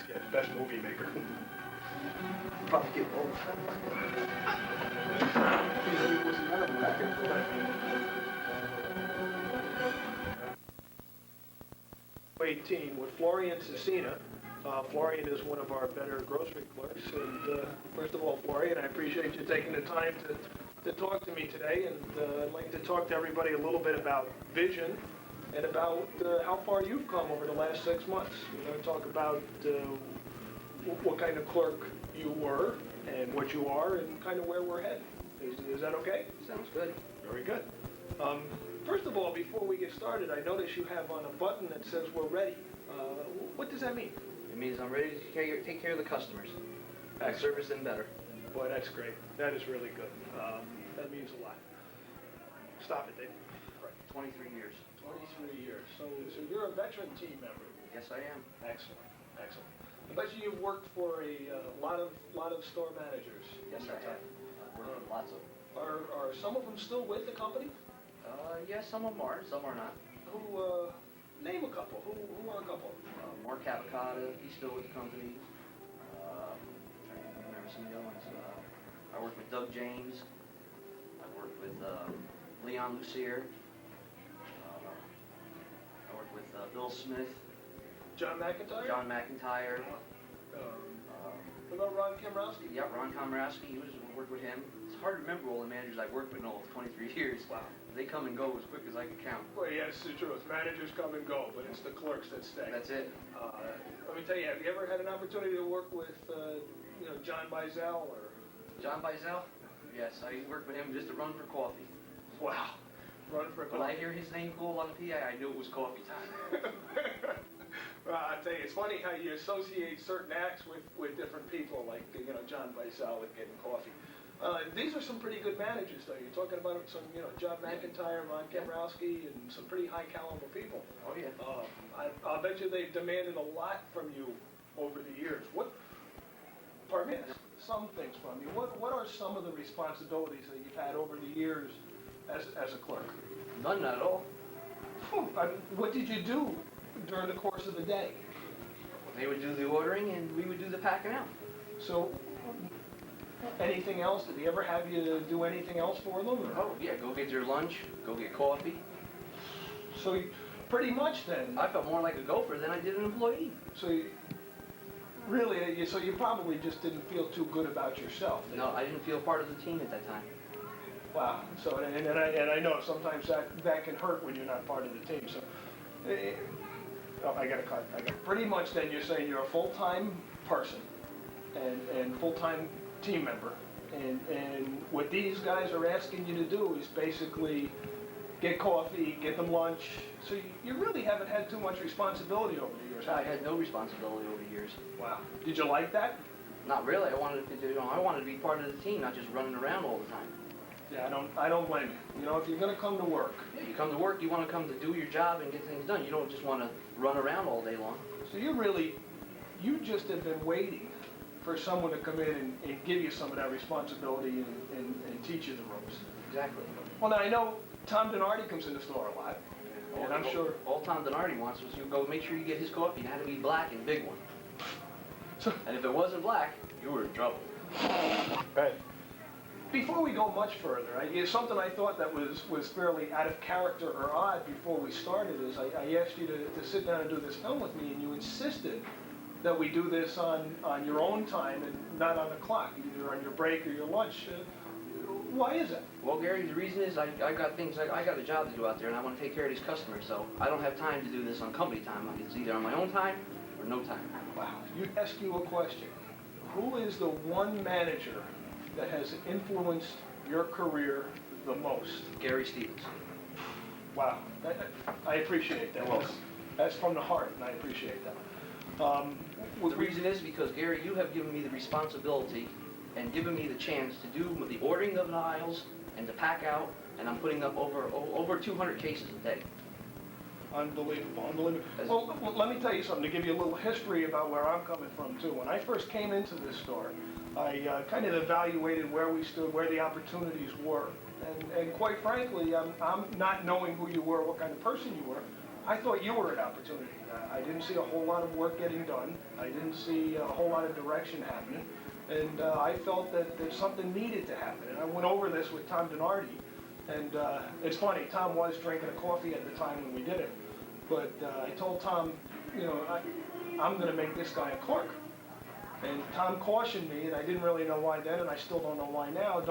Yeah, best movie maker. Probably get both. He was none of them back in 18 with Florian Cecina. Florian is one of our better grocery clerks. And first of all, Florian, I appreciate you taking the time to talk to me today. And I'd like to talk to everybody a little bit about vision and about how far you've come over the last 6 months. We're going to talk about what kind of clerk you were and what you are and kind of where we're headed. Is that okay? Sounds good. Very good. First of all, before we get started, I notice you have on a button that says we're ready. What does that mean? It means I'm ready to take care of the customers. Excellent. Service them better. Boy, that's great. That is really good. That means a lot. Stop it, Dave. 23 years. 23 years. So you're a veteran team member. Yes, I am. Excellent. Excellent. I bet you've worked for a lot of store managers. Yes, I have. I've worked with lots of them. Are some of them still with the company? Yes, some of them are, some are not. Who, name a couple. Who are a couple? Mark Avocado, he's still with the company. I don't remember some of the other ones. I worked with Doug James. I worked with Leon Lucier. I worked with Bill Smith. John McIntyre? John McIntyre. What about Ron Komrowski? Yeah, Ron Komrowski, I worked with him. It's hard to remember all the managers I've worked with in all 23 years. Wow. They come and go as quick as I can count. Well, yes, it's true. Managers come and go, but it's the clerks that stay. That's it. Let me tell you, have you ever had an opportunity to work with, John Bizell or? John Bizell? Yes, I worked with him just to run for coffee. Wow. Run for coffee. When I hear his name called on the PA, I knew it was coffee time. Well, I tell you, it's funny how you associate certain acts with different people, like, John Bizell with getting coffee. These are some pretty good managers, though. You're talking about some, John McIntyre, Ron Komrowski, and some pretty high caliber people. Oh, yeah. I'll bet you they've demanded a lot from you over the years. Pardon me, some things from you. What are some of the responsibilities that you've had over the years as a clerk? None at all. What did you do during the course of the day? They would do the ordering and we would do the packing out. So, anything else? Did he ever have you do anything else for them? Or? Oh, yeah, go get your lunch, go get coffee. So, pretty much then. I felt more like a gopher than I did an employee. So, so you probably just didn't feel too good about yourself. No, I didn't feel part of the team at that time. Wow. So, and I know sometimes that can hurt when you're not part of the team. So, I got to cut. Pretty much then you're saying you're a full-time person and full-time team member, and what these guys are asking you to do is basically get coffee, get them lunch. So you really haven't had too much responsibility over the years. I had no responsibility over the years. Wow. Did you like that? Not really. I wanted to be part of the team, not just running around all the time. Yeah, I don't blame you. If you're going to come to work. Yeah, you come to work, you want to come to do your job and get things done. You don't just want to run around all day long. So you just have been waiting for someone to come in and give you some of that responsibility and teach you the ropes. Exactly. Well, now I know Tom Denardi comes in the store a lot, and I'm sure. All Tom Denardi wants was you go make sure you get his coffee. It had to be black and big one. So, and if it wasn't black, you were in trouble. Right. Before we go much further, something I thought that was fairly out of character or odd before we started is I asked you to sit down and do this film with me, and you insisted that we do this on your own time and not on the clock, either on your break or your lunch. Why is that? Well, Gary, the reason is I got a job to do out there, and I want to take care of these customers, so I don't have time to do this on company time. It's either on my own time or no time. Wow. Ask you a question. Who is the one manager that has influenced your career the most? Gary Stevens. Wow. I appreciate that. That's from the heart, and I appreciate that. The reason is because, Gary, you have given me the responsibility and given me the chance to do the ordering of the aisles and to pack out, and I'm putting up over 200 cases a day. Unbelievable. Well, let me tell you something to give you a little history about where I'm coming from, too. When I first came into this store, I kind of evaluated where we stood, where the opportunities were. And quite frankly, I'm not knowing who you were, what kind of person you were, I thought you were an opportunity. I didn't see a whole lot of work getting done. I didn't see a whole lot of direction happening. And I felt that something needed to happen. And I went over this with Tom Donardi. And it's funny, Tom was drinking a coffee at the time when we did it. But I told Tom, I'm going to make this guy a clerk. And Tom cautioned me, and I didn't really know why then, and I still don't know why now.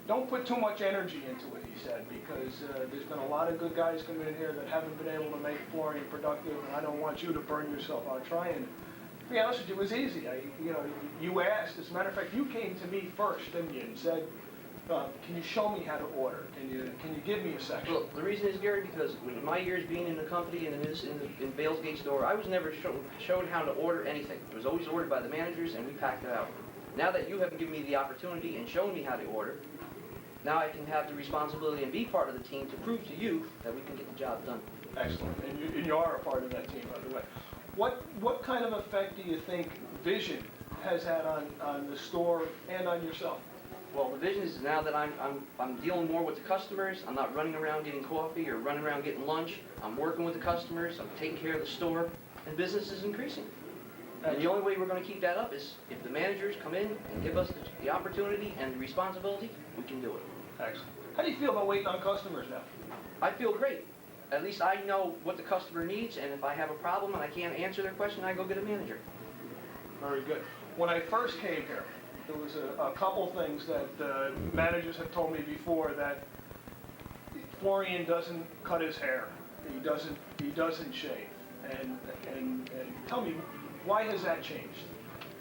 Don't put too much energy into it, he said, because there's been a lot of good guys coming in here that haven't been able to make Florian productive, and I don't want you to burn yourself out trying. To be honest with you, it was easy. You asked. As a matter of fact, you came to me first, didn't you, and said, can you show me how to order? Can you give me a section? Well, the reason is, Gary, because in my years being in the company and in Bales Gate store, I was never shown how to order anything. It was always ordered by the managers, and we packed it out. Now that you have given me the opportunity and shown me how to order, now I can have the responsibility and be part of the team to prove to you that we can get the job done. Excellent. And you are a part of that team, by the way. What kind of effect do you think vision has had on the store and on yourself? Well, the vision is now that I'm dealing more with the customers. I'm not running around getting coffee or running around getting lunch. I'm working with the customers. I'm taking care of the store, and business is increasing. And the only way we're going to keep that up is if the managers come in and give us the opportunity and the responsibility, we can do it. Excellent. How do you feel about waiting on customers now? I feel great. At least I know what the customer needs, and if I have a problem and I can't answer their question, I go get a manager. Very good. When I first came here, there was a couple things that managers had told me before, that Florian doesn't cut his hair. He doesn't shave. And tell me, why has that changed?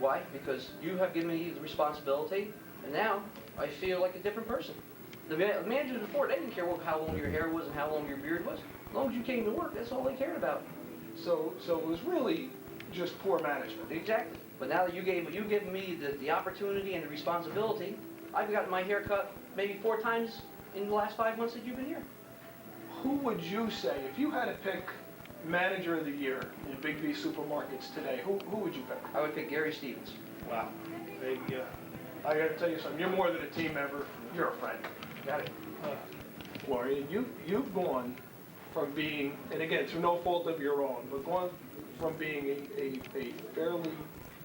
Why? Because you have given me the responsibility, and now I feel like a different person. The managers before, they didn't care how long your hair was and how long your beard was. As long as you came to work, that's all they cared about. So it was really just poor management. Exactly. But now that you've given me the opportunity and the responsibility, I've gotten my hair cut maybe 4 times in the last 5 months that you've been here. Who would you say, if you had to pick manager of the year in Big B supermarkets today, who would you pick? I would pick Gary Stevens. Wow. I got to tell you something. You're more than a team member. You're a friend. Got it. Florian, you've gone from being, and again, through no fault of your own, but gone from being a fairly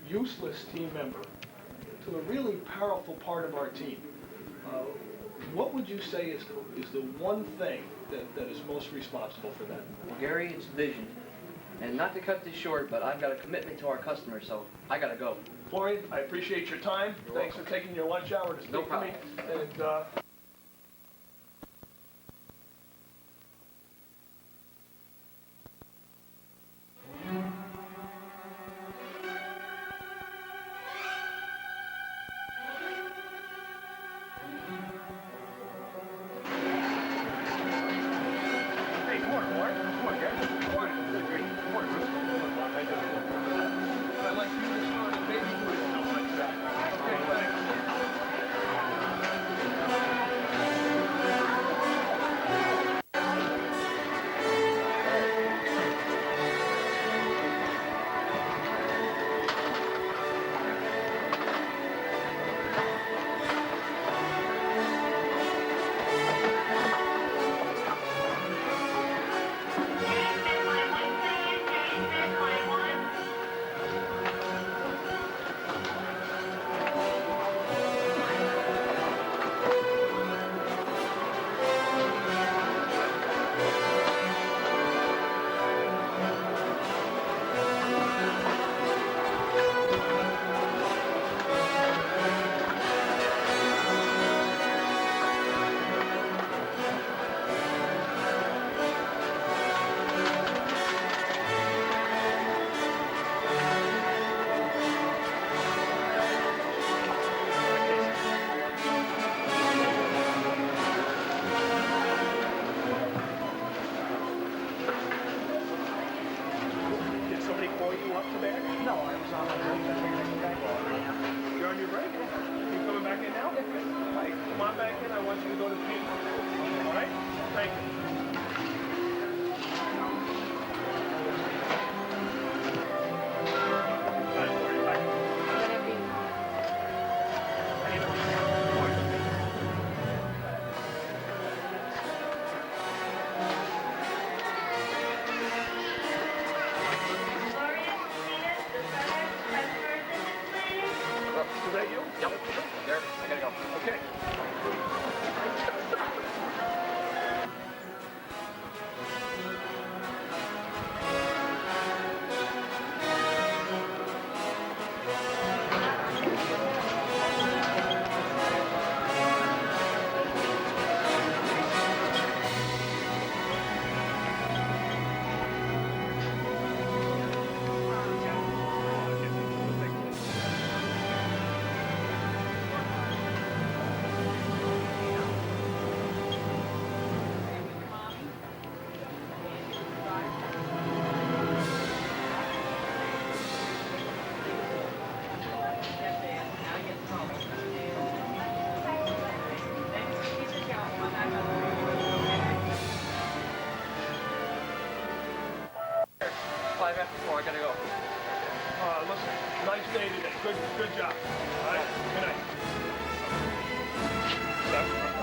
useless team member to a really powerful part of our team. What would you say is the one thing that is most responsible for that? Well, Gary, it's vision. And not to cut this short, but I've got a commitment to our customers, so I got to go. Florian, I appreciate your time. Thanks for taking your lunch hour to speak No to problem. me. And hey, good morning, Florian. Good morning, guys. Good morning. Good, great. Good morning, Bruce. I'd like you to start a baby food. Okay, thanks. that you? Yep. There. I gotta go. Okay. Five after 4. I gotta go. Listen, nice day today. Good job. All right, good night.